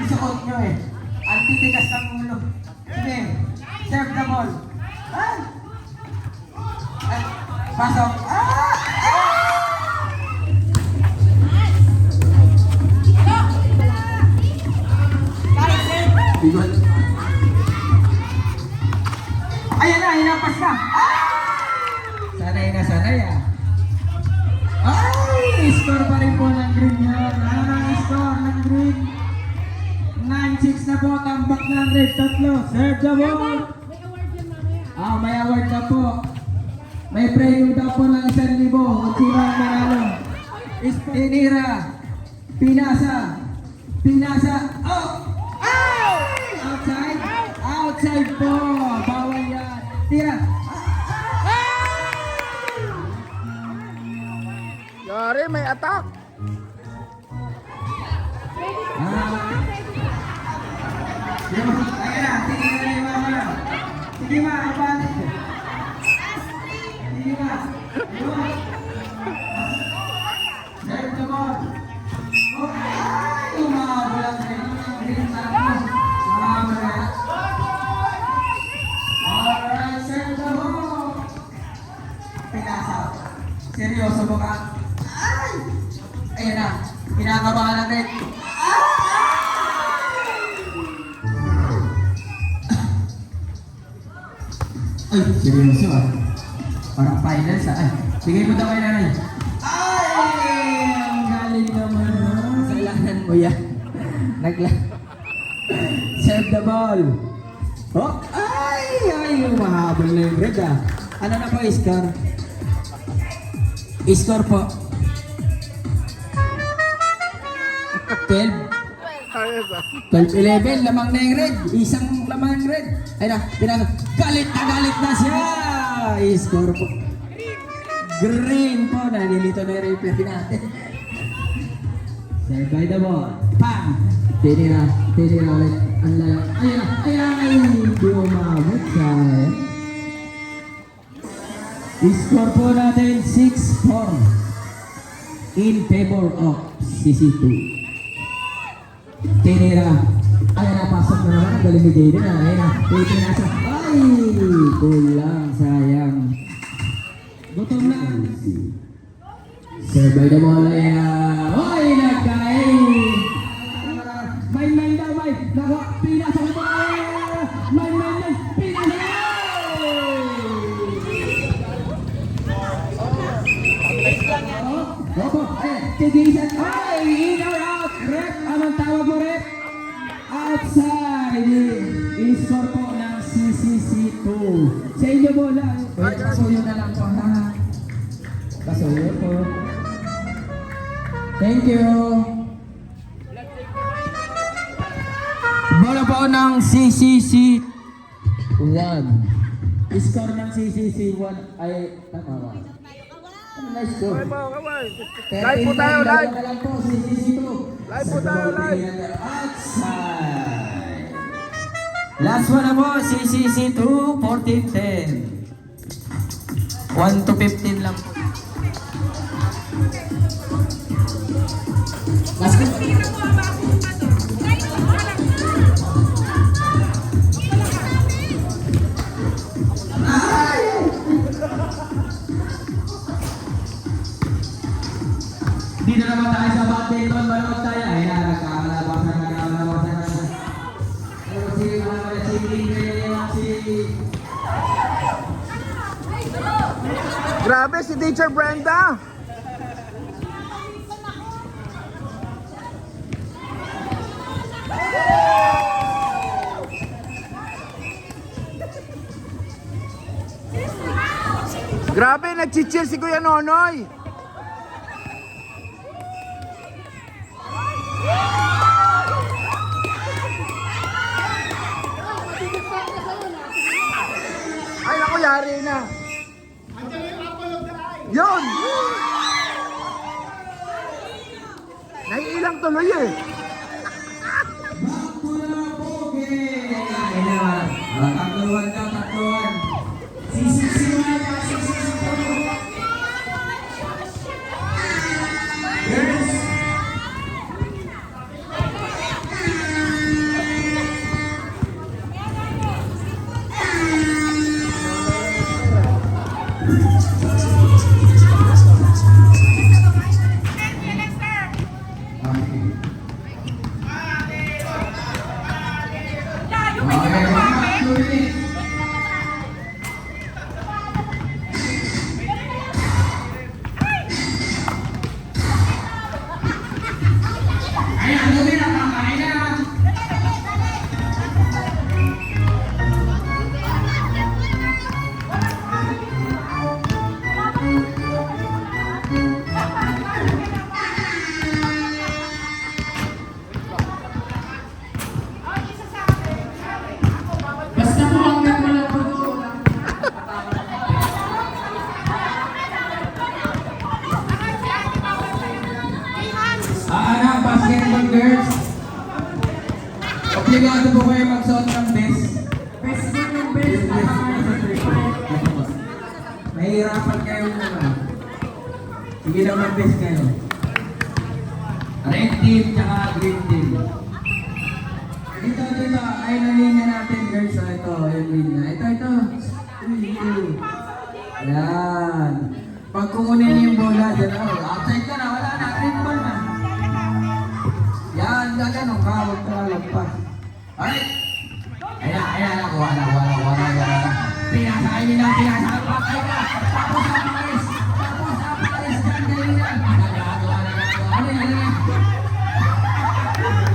isuot nyo eh. Ang titigas ng ulo. Sige, serve the ball. Ay! Ay, pasok. Ah! Ayan na, hinapas na. Ah! Sanay ah. Ay! Score pa rin po ng green yun. Ano na ang score ng green? 9-6 na po, tambak ng red. Tatlo, serve the ball. May award na po. May premium daw po ng 1,000. Kung sino ang manalo. Pinira. Pinasa. Oh! Outside po. Bawal yan. Tira. Yari, may attack. Ayan na. Sige na yung mga. Sige ma, kapan. Sige ma. Serve the ball. Umahabol ang green na. Alright, serve the ball. Pinasa. Seryoso mo ka? Ay! Ayan na. Kinakabahan ng red. Ay, seryoso ah. Parang finals ah. Ay, sige mo daw kay nanay. Ay! Ang galing naman nun. Salanan mo yan. Serve the ball. Oh! Ay! Umahabol na yung red ah. Ano na po, score? Score po. 12-11, lamang na yung red. Isang lamang yung red. Ay na, galit na siya. I-score po. Green po. Nalilito na yung replay natin. Serve by the ball. Pam! Tinira ulit. Ang layo. Ayan. Hindi umabot siya. I-score po natin 6-4 in favor of CC2. Tinira. Ayan na, pasok na naman. Ang galing ni Jaden. Ayan na, pinasa. Ay! Kulang, sayang. Gutom na. Serve by the ball. Ayan. Ay, nagkain. Main daw, main. Naku, pinasa ko ito. Main. Pinasa. Opo, tigisan. Ay, in or out. Rep, anong tawag mo, Rep? Outside. I-score po ng CCC2. Sa inyo po lang. Pasuyo na lang po. Pasuyo po. Thank you. Bola po ng CCC1. I-score ng CCC1 ay tama ba? Nice go. Live po tayo, live. Live po tayo, live. Outside. Last one na po, CCC2, 14-10. 1 to 15 lang po. Dito naman tayo sa badminton, manood tayo. Ay na, nagkakalabasan. Grabe si Teacher Brenda. Grabe, nag-chill si Kuya Nonoy. Ay, naku, yari na. Yun! Naiilang tuloy eh. Tatluan. CCC1 at CCC2. Obligado po kayo magsuot ng best. Best ko yung best. Mahirapan kayo naman. Sige naman best kayo. Red team tsaka green team. Dito. Ay na linya natin girls. So, ito. Yung linya. Ito. Yan. Pag kumunin niyo yung bola, dyan ako. Outside ka na. Wala na. Green ball na. Yan. Gagano ka. Huwag ka lalagpas. Alright. Ayan. Wala. Pinasakay nila. Patay ka. Tapos ang pares. Dyan kayo nila. Ano yan?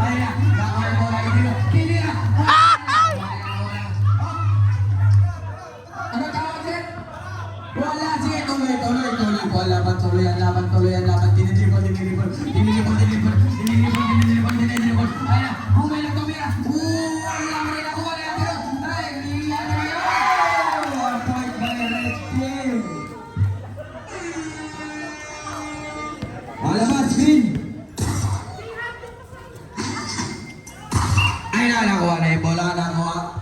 Ayan. Nakuha yung bola. Hindi na. Ano tawag din? Wala. Sige, tuloy. Laban. Dinilibon. Ayan. Kumila. Wala ka rin ako. Ay, hindi. 1 point by Red Team. Palabas, green. Ay, nakuha na yung bola.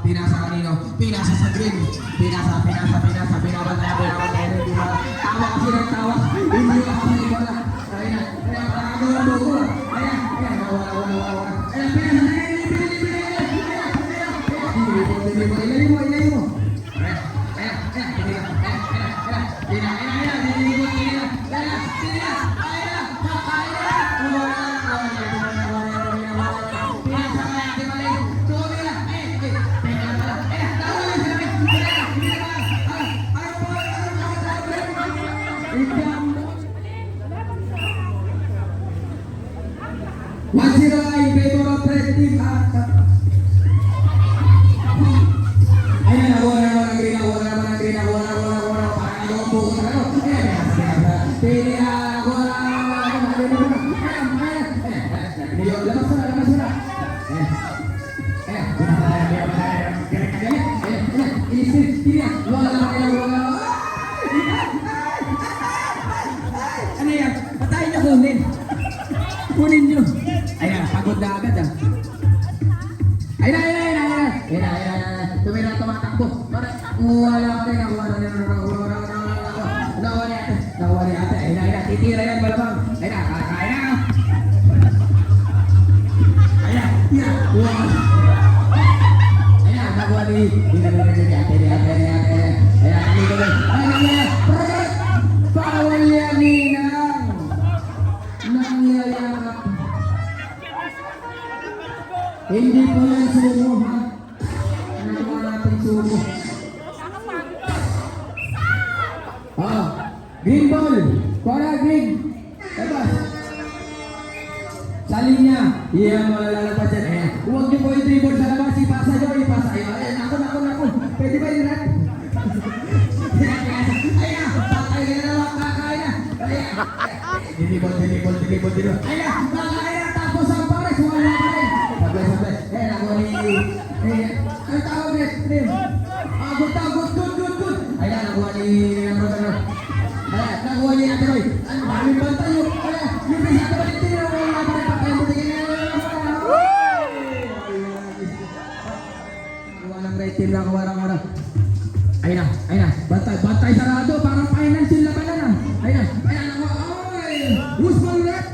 Pinasa kanino? Pinasa sa green. Pinasa. Pinabantay. Tawa kasi ng tawa. Hindi ka kasi yung bola. Ayan. Nakagawa mo ko. Ayan. Nawala. Ayan, pinasa. Ilalim mo. Ayan. One zero in favor of Red Team. Ayan, nakuha ng green. Parang nagawang buko sa ano. Ayan, pili nakuha na. Ayan. Labas mo na. Ayan. Inisip. Wala. Ano yan? Patayin na kunin nyo. Ayan, pagod na agad ah. Ayan. Tumira, tumatakbo. Wala ka rin. Nakuha ni ate. Ayan. Titira yan, malamang. Ayan. Nakuha ni ate. Ayan. Bawal yan, Ninang. Nangyayarap. Hindi po yan sumo, ha? Nagawa natin sumo. Green ball. Para green. Labas. Sa linya. Iyan mo lalabas yan. Ayan. Huwag niyo po yung dribble sa labas. Ipasa nyo. Ayan. Naku. Pwede ba yun, ha? Ayan. Patay ka na naman. Kakain na. Ayan. Dribble. Ayan. Kakain na. Tapos ang pares. Wala pa rin. Sabay. Ayan. Ako ni... Ano tawag rin? Good. Ayan. Ako ni... Ayan. Nakuha niya natin, Roy. Ang daming bantay yun. Ayan. Yung bisita ba dito yun? Wala pa rin. Patay mo. Tingin na. Nakuha ng Red Team. Nakuha. Ayun na. Bantay sarado. Parang financial labanan na. Ayun na. Who's ball red?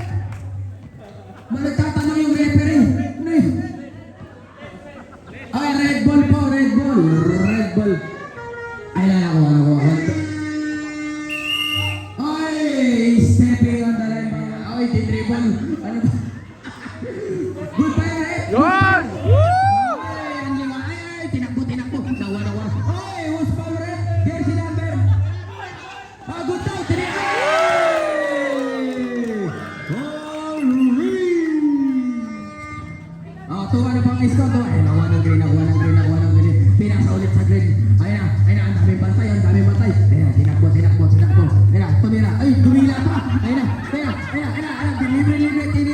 Nagtatanong yung referee. Ano yun? Ay, red ball po. Red ball. Ayun na. Nakuha. Ay, stepping on the line. Ay, dribble. Ano ba? Good pa yun, eh. Yun! Ay, tinakbo. Nawa. Ay, who's ball red? Jersey number. Good daw. Tuwa na pang score to. Ay, nakuha ng green. Pinasa ulit sa green. Ayun na. Ang daming bantay. Ayun, tinakbo. Ayun na, tumira. Ay, dumila pa. Ayun na. Delivery.